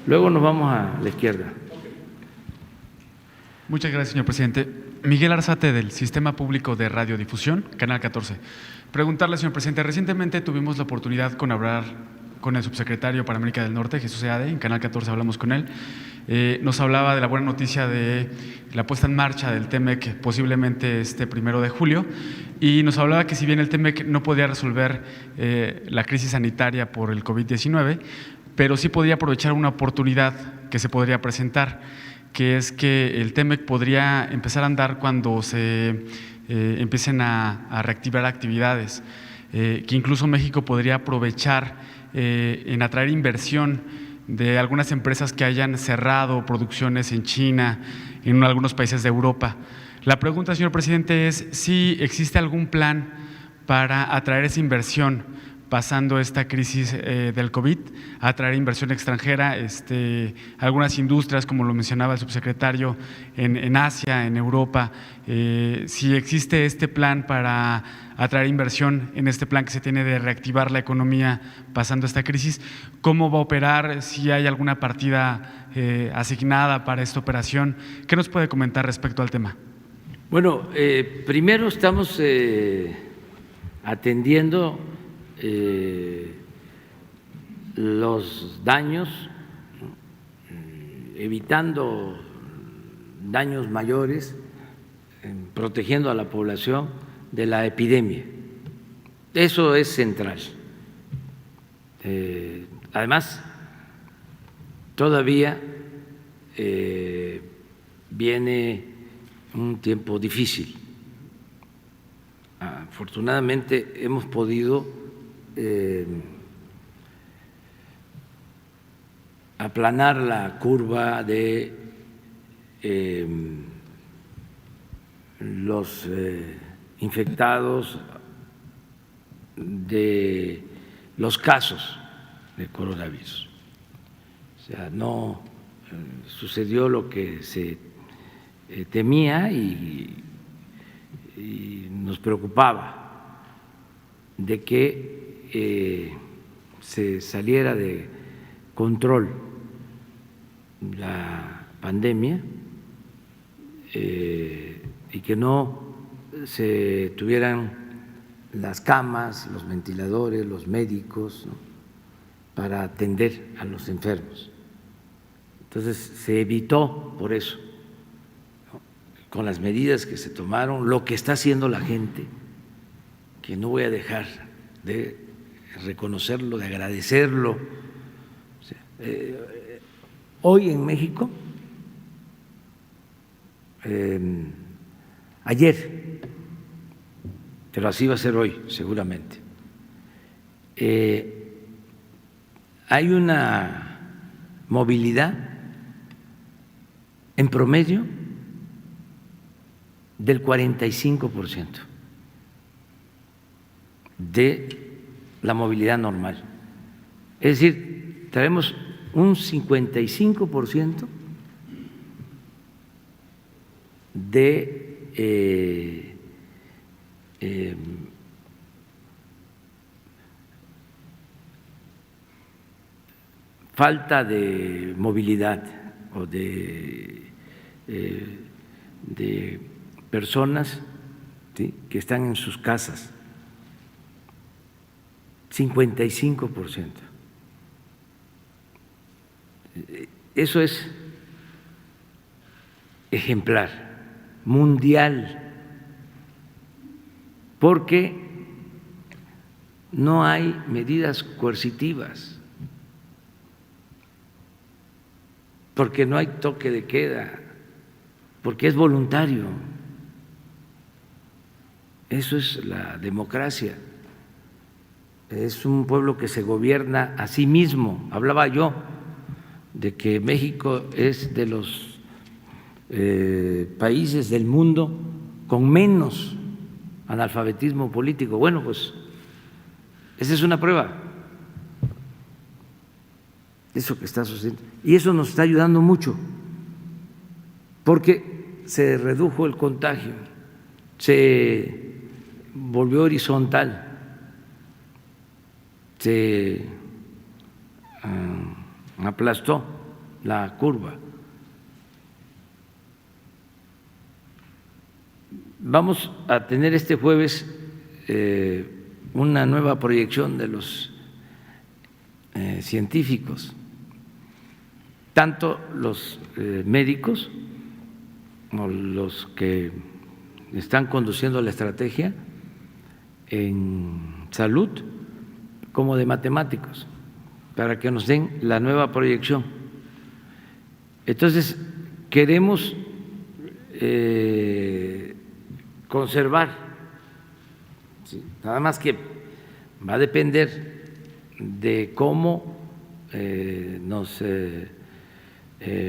luego nos vamos a la izquierda. Muchas gracias, señor presidente. Miguel Arzate, del Sistema Público de Radiodifusión, Canal 14. Preguntarle, señor presidente, recientemente tuvimos la oportunidad de hablar con el subsecretario para América del Norte, Jesús Seade, en Canal 14 hablamos con él. Nos hablaba de la buena noticia de la puesta en marcha del TEMEC posiblemente este 1 de julio, y nos hablaba que si bien el TEMEC no podía resolver la crisis sanitaria por el COVID-19, pero sí podía aprovechar una oportunidad que se podría presentar, que es que el TEMEC podría empezar a andar cuando se empiecen a reactivar actividades, que incluso México podría aprovechar en atraer inversión de algunas empresas que hayan cerrado producciones en China, en algunos países de Europa. La pregunta, señor presidente, es si existe algún plan para atraer esa inversión pasando esta crisis del COVID, atraer inversión extranjera, algunas industrias, como lo mencionaba el subsecretario, en Asia, en Europa, si existe este plan para atraer inversión en este plan que se tiene de reactivar la economía pasando esta crisis, ¿cómo va a operar? Si hay alguna partida asignada para esta operación, ¿qué nos puede comentar respecto al tema? Bueno, primero estamos atendiendo los daños, evitando daños mayores, protegiendo a la población de la epidemia. Eso es central. Además, todavía viene un tiempo difícil. Afortunadamente hemos podido aplanar la curva de los infectados, de los casos de coronavirus. O sea, no sucedió lo que se temía y nos preocupaba, de que se saliera de control la pandemia y que no se tuvieran las camas, los ventiladores, los médicos, ¿no?, para atender a los enfermos. Entonces se evitó por eso, ¿no?, con las medidas que se tomaron, lo que está haciendo la gente, que no voy a dejar de reconocerlo, de agradecerlo. O sea, hoy en México, ayer, pero así va a ser hoy seguramente, hay una movilidad en promedio del 45% de la movilidad normal. Es decir, traemos un 55% de falta de movilidad o de personas, ¿sí?, que están en sus casas. 55%. Eso es ejemplar, mundial, porque no hay medidas coercitivas, porque no hay toque de queda, porque es voluntario. Eso es la democracia. Es un pueblo que se gobierna a sí mismo. Hablaba yo de que México es de los países del mundo con menos analfabetismo político. Bueno, pues esa es una prueba, eso que está sucediendo. Y eso nos está ayudando mucho, porque se redujo el contagio, se volvió horizontal, se aplastó la curva. Vamos a tener este jueves una nueva proyección de los científicos, tanto los médicos como los que están conduciendo la estrategia en salud, como de matemáticos, para que nos den la nueva proyección. Entonces, queremos conservar, ¿sí? Nada más que va a depender de cómo nos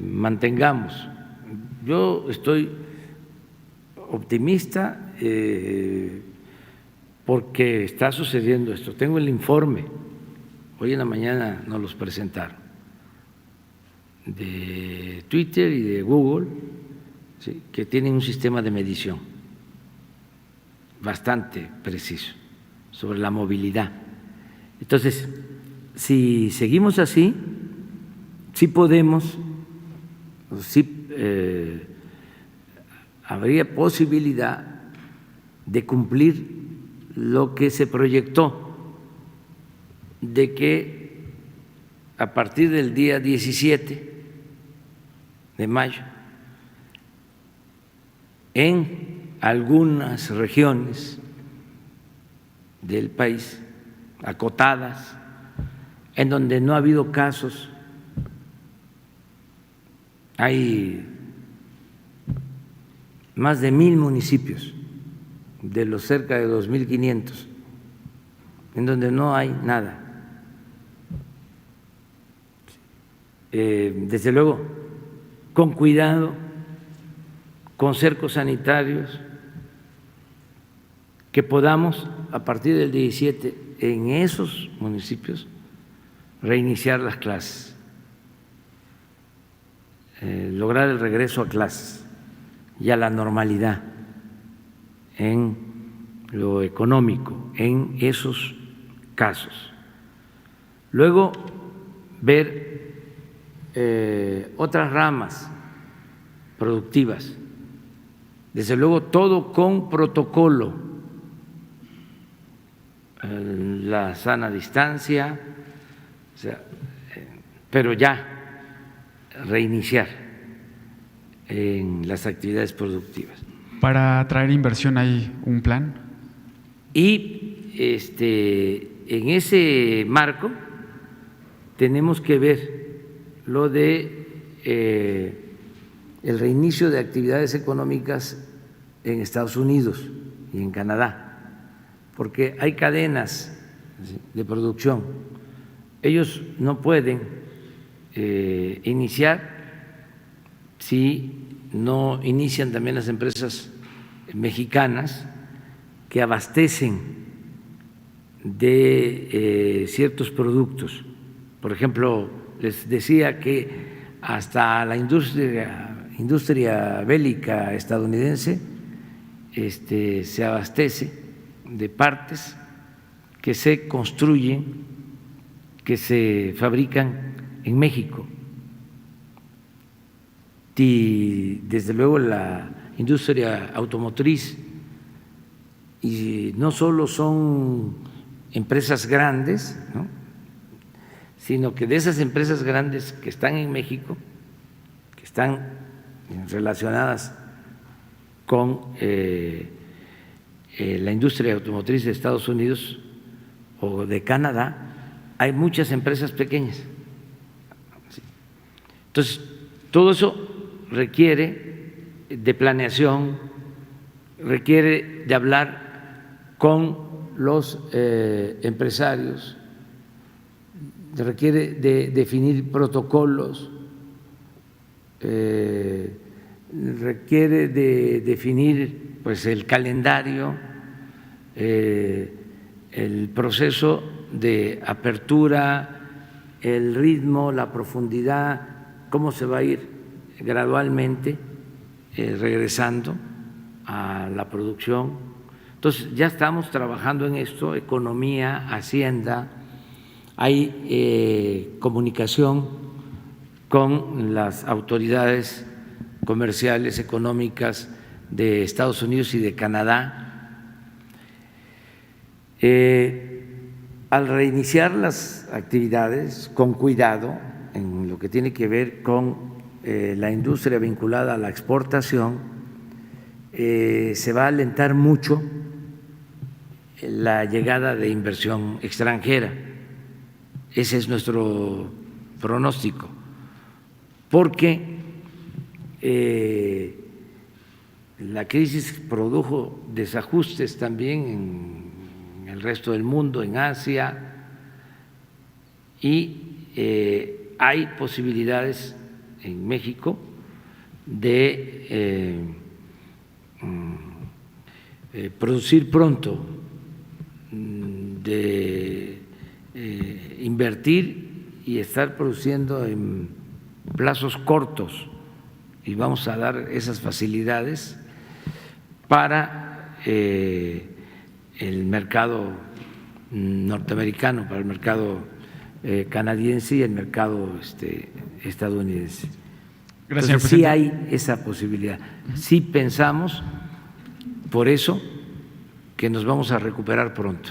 mantengamos. Yo estoy optimista porque está sucediendo esto. Tengo el informe, hoy en la mañana nos los presentaron, de Twitter y de Google, ¿sí?, que tienen un sistema de medición bastante preciso sobre la movilidad. Entonces, si seguimos así, sí podemos, sí habría posibilidad de cumplir lo que se proyectó, de que a partir del día 17 de mayo, en algunas regiones del país, acotadas, en donde no ha habido casos, hay más de 1,000 municipios de los cerca de 2,500 en donde no hay nada. Desde luego, con cuidado, con cercos sanitarios, que podamos a partir del 17 en esos municipios reiniciar las clases, lograr el regreso a clases y a la normalidad en lo económico, en esos casos. Luego, ver otras ramas productivas, desde luego todo con protocolo, la sana distancia, o sea, pero ya reiniciar en las actividades productivas. ¿Para atraer inversión hay un plan? Y en ese marco tenemos que ver lo de el reinicio de actividades económicas en Estados Unidos y en Canadá, porque hay cadenas de producción. Ellos no pueden iniciar si no inician también las empresas mexicanas que abastecen de ciertos productos. Por ejemplo, les decía que hasta la industria bélica estadounidense se abastece de partes que se construyen, que se fabrican en México. Y desde luego la industria automotriz, y no solo son empresas grandes, ¿no?, sino que de esas empresas grandes que están en México, que están relacionadas con la industria automotriz de Estados Unidos o de Canadá, hay muchas empresas pequeñas. Entonces, todo eso requiere de planeación, requiere de hablar con los empresarios, requiere de definir protocolos, requiere de definir pues el calendario, el proceso de apertura, el ritmo, la profundidad, cómo se va a ir gradualmente regresando a la producción. Entonces, ya estamos trabajando en esto, economía, hacienda, hay comunicación con las autoridades comerciales, económicas de Estados Unidos y de Canadá. Al reiniciar las actividades, con cuidado en lo que tiene que ver con la industria vinculada a la exportación, se va a alentar mucho la llegada de inversión extranjera. Ese es nuestro pronóstico, porque la crisis produjo desajustes también en el resto del mundo, en Asia, y hay posibilidades en México de producir pronto, de invertir y estar produciendo en plazos cortos, y vamos a dar esas facilidades para el mercado norteamericano, para el mercado canadiense y el mercado estadounidense. Gracias, entonces, sí hay esa posibilidad. Sí pensamos, por eso, que nos vamos a recuperar pronto.